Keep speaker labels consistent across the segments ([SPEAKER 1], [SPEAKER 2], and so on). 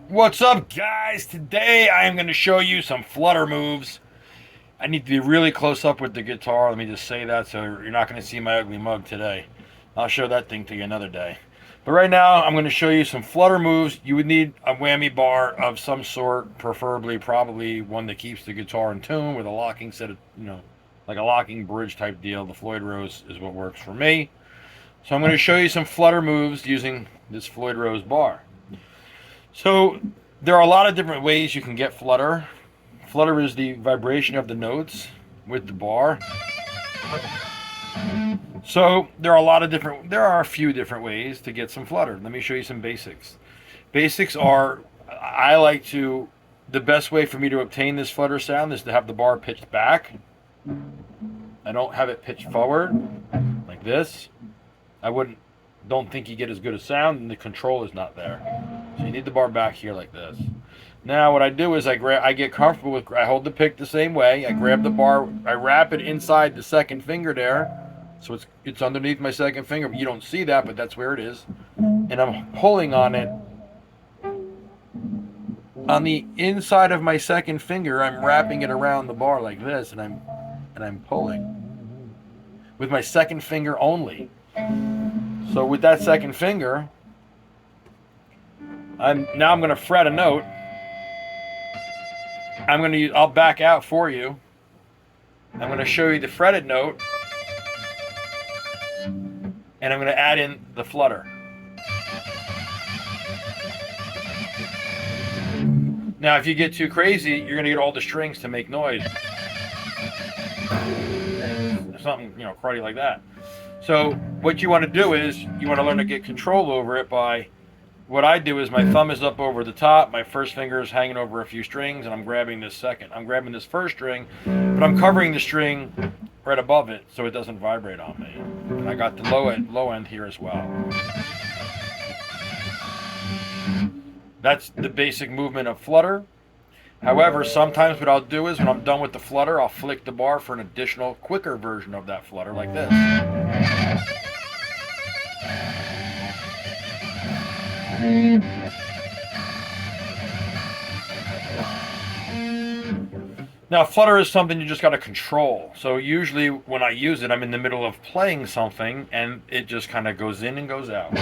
[SPEAKER 1] What's up, guys? Today I am going to show you some flutter moves. I need to be really close up with the guitar. Let me just say that so you're not going to see my ugly mug today. I'll show that thing to you another day. But right now I'm going to show you some flutter moves. You would need a whammy bar of some sort, preferably probably one that keeps the guitar in tune with a locking set of, like a locking bridge type deal. The Floyd Rose is what works for me. So I'm going to show you some flutter moves using this Floyd Rose bar. So there are a lot of different ways you can get flutter. Flutter is the vibration of the notes with the bar. So there are a few different ways to get some flutter. Let me show you some basics. Basics are, the best way for me to obtain this flutter sound is to have the bar pitched back. I don't have it pitched forward like this. Don't think you get as good a sound, and the control is not there. So you need the bar back here like this. Now what I do is I get comfortable with, I hold the pick the same way. I grab the bar, I wrap it inside the second finger there, so it's underneath my second finger. You don't see that, but that's where it is. And I'm pulling on it. On the inside of my second finger, I'm wrapping it around the bar like this, and I'm pulling with my second finger only. So with that second finger, I'm going to fret a note. I'll back out for you. I'm going to show you the fretted note, and I'm going to add in the flutter. Now, if you get too crazy, you're going to get all the strings to make noise. Something, cruddy like that. So what you want to do is you want to learn to get control over it by, what I do is my thumb is up over the top, my first finger is hanging over a few strings, and I'm grabbing this second. I'm grabbing this first string, but I'm covering the string right above it so it doesn't vibrate on me. And I got the low end here as well. That's the basic movement of flutter. However, sometimes what I'll do is when I'm done with the flutter, I'll flick the bar for an additional, quicker version of that flutter like this. Now, flutter is something you just got to control. So usually when I use it, I'm in the middle of playing something and it just kind of goes in and goes out.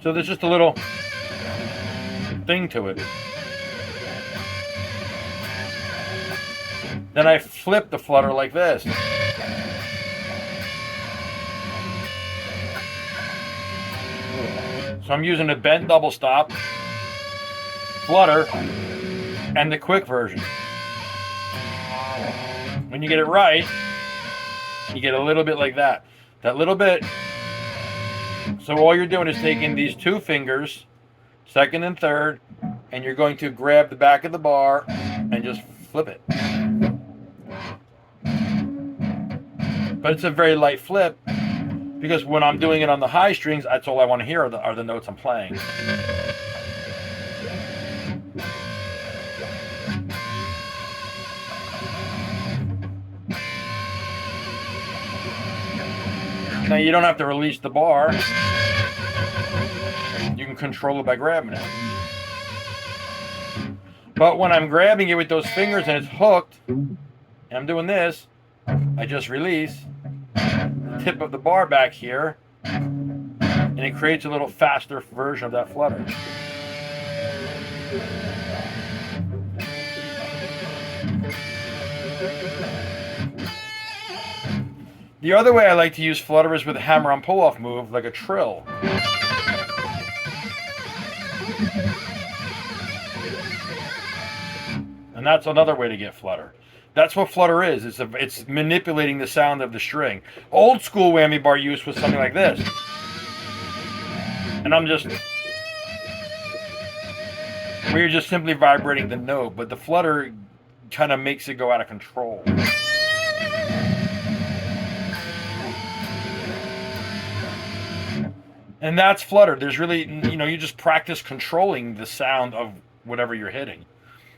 [SPEAKER 1] So there's just a little thing to it. Then I flip the flutter like this. So I'm using a bent double stop, flutter, and the quick version. When you get it right, you get a little bit like that. That little bit. So all you're doing is taking these two fingers, second and third, and you're going to grab the back of the bar and just flip it. But it's a very light flip, because when I'm doing it on the high strings, that's all I want to hear are the notes I'm playing. Now you don't have to release the bar. You can control it by grabbing it. But when I'm grabbing it with those fingers and it's hooked, and I'm doing this, I just release the tip of the bar back here, and it creates a little faster version of that flutter. The other way I like to use flutter is with a hammer-on pull-off move, like a trill. And that's another way to get flutter. That's what flutter is. It's manipulating the sound of the string. Old school whammy bar use was something like this. And where you're just simply vibrating the note, but the flutter kind of makes it go out of control. And that's Flutter. There's really, you just practice controlling the sound of whatever you're hitting.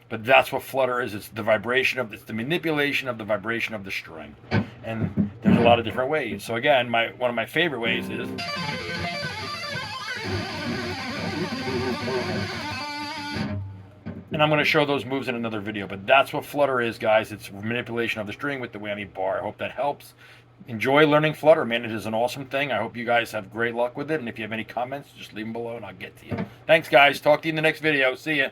[SPEAKER 1] But that's what Flutter is. It's the it's the manipulation of the vibration of the string. And there's a lot of different ways. So again, one of my favorite ways is, and I'm going to show those moves in another video, but that's what Flutter is, guys. It's manipulation of the string with the whammy bar. I hope that helps. Enjoy learning Flutter, man. It is an awesome thing. I hope you guys have great luck with it. And if you have any comments, just leave them below and I'll get to you. Thanks, guys. Talk to you in the next video. See ya.